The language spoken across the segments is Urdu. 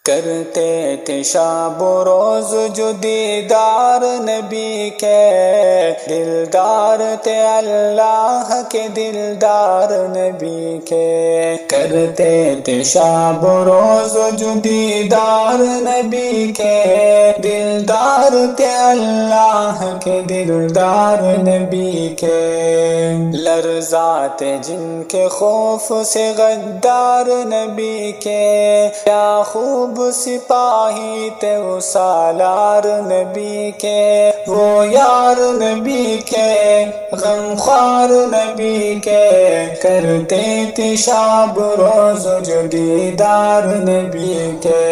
کرتے تھے شب و روز جو دیدار نبی کے، دلدار تھے اللہ کے دلدار نبی کے، کرتے تھے شب و روز جو دیدار نبی کے، دلدار تھے اللہ کے دلدار نبی کے، لرزاتے جن کے خوف سے غدار نبی کے، کیا خوب سپاہی تھے وہ سالار نبی کے، وہ یار نبی کے غمخوار نبی کے، کرتے تھے شب روز جو دیدار نبی کے،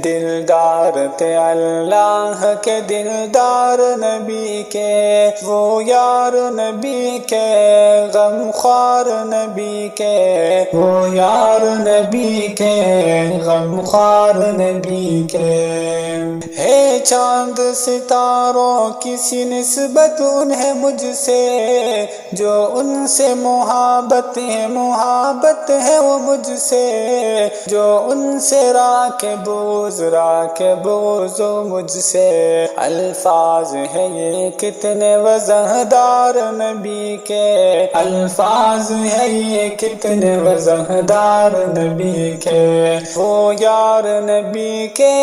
دلدار تھے اللہ کے دلدار نبی کے، وہ یار نبی کے غمخوار نبی کے، وہ یار نبی کے غمخوار نبی کے، ہے چاند ستاروں کسی نسبت انہیں مجھ سے، جو ان سے محبت ہے وہ مجھ سے، جو ان سے راکب و مجھ سے، الفاظ ہے یہ کتنے وضاحدار نبی کے، الفاظ ہے یہ کتنے وضاحدار نبی کے، وہ یار نبی کے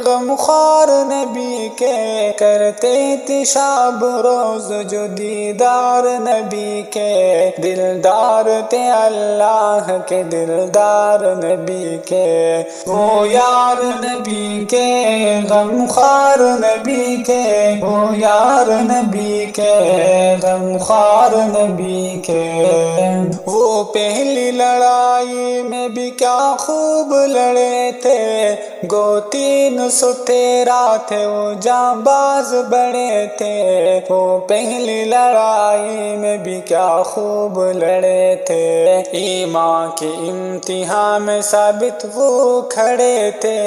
غمخوار نبی کے، کرتے تھے شب روز جو دیدار نبی کے، دلدار تھے اللہ کے دلدار نبی کے، وہ یار نبی کے غمخوار نبی کے، وہ یار نبی کے غمخوار نبی کے، وہ پہلی لڑائی میں بھی کیا خوب لڑے تھے، گو 313 تھے وہ جانباز بڑے تھے، وہ پہلی لڑائی میں بھی کیا خوب لڑے تھے، ایمان کے امتحان میں ثابت وہ کھڑے تھے،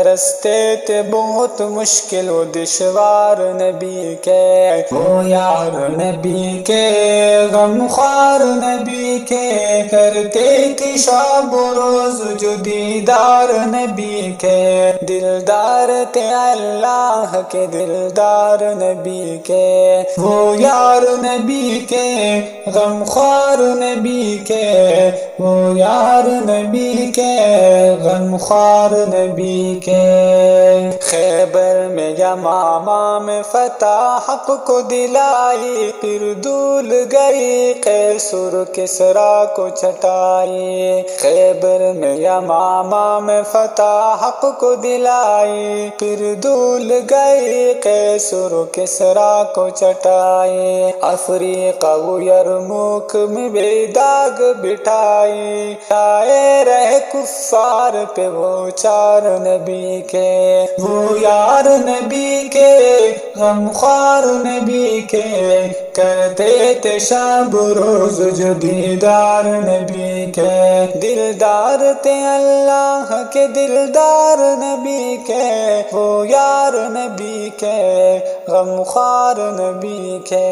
رستے تھے بہت مشکل و دشوار نبی کے، وہ یار نبی کے غمخوار نبی کے، کرتے تھے شب و روز جو دیدار نبی کے، دلدار تھے اللہ کے دلدار نبی کے، وہ یار نبی کے غمخوار نبی کے، وہ یار نبی کے غمخوار نبی کے، خیبر میں یمامہ میں فتح حق کو دلائی، پھر دول گئی قیصر کسریٰ کو چٹائی، خیبر میں یمامہ میں فتح حق کو دلائی، پھر دول گئی قیصر کسریٰ کو چٹائی، افریقہ و یرموک میں بے داغ بٹھائی، آئے رہے کفار پہ وہ چار نبی کے، وہ یار نبی کے غمخوار نبی کے، کرتے تھے شب روز جو دیدار نبی کے، دلدار تھے اللہ کے دلدار نبی کے، وہ یار نبی کے غمخوار نبی کے،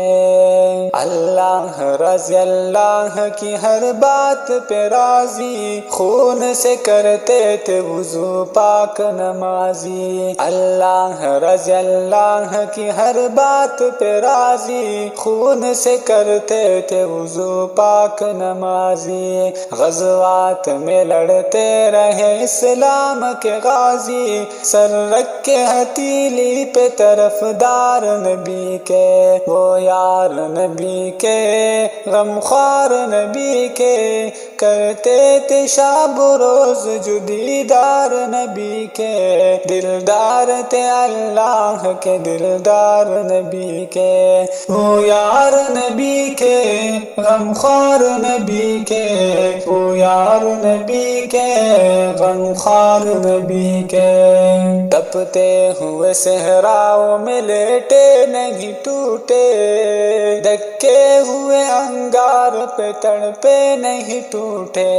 اللہ رضی اللہ کی ہر بات پہ راضی، خون سے کرتے تھے وضو پاک نمازی، اللہ رضی اللہ کی ہر بات پہ راضی، خون سے کرتے تھے وضو پاک نمازی، غزوات میں لڑتے رہے اسلام کے غازی، سر رکھ کے ہتھیلی پہ طرفدار نبی کے، وہ یار نبی کے غمخوار نبی کے، کرتے تھے شب روز جو دیدار نبی کے، دلدار تھے اللہ کے دلدار نبی کے، وہ یار نبی کے غمخوار نبی کے، وہ یار نبی کے غمخوار نبی کے، تپتے ہوئے صحراؤں میں لیٹے نہیں ٹوٹے، دھکے ہوئے انگار پہ تڑپے نہیں ٹوٹے،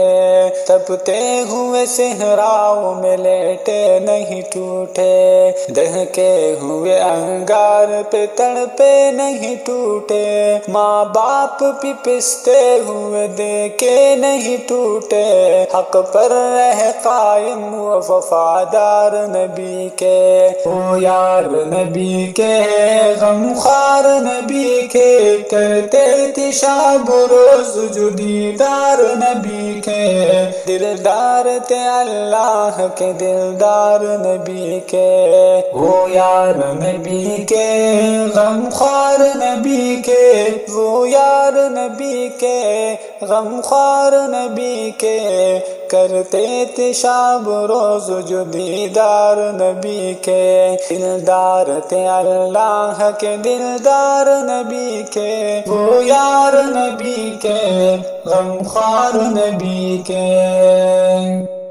تپتے ہوئے صحراؤں میں لیٹے نہیں ٹوٹے، دہکے ہوئے انگار پہ تڑپے نہیں ٹوٹے، ٹوٹے، ماں باپ بھی پستے ہوئے دیکھے نہیں ٹوٹے، حق پر رہ قائم و وفادار نبی کے، او یار نبی کے، غمخوار نبی کے، کرتے تھے شب و روز جو دیدار نبی کے، دلدار تھے اللہ کے دلدار نبی کے، وہ یار نبی کے، غمخوار نبی کے، وہ یار نبی کے، غمخوار نبی کے، کرتے تھے شب روز جو دیدار نبی کے، دلدار تھے اللہ کے دلدار نبی کے، وہ یار نبی کے، غمخوار نبی کے۔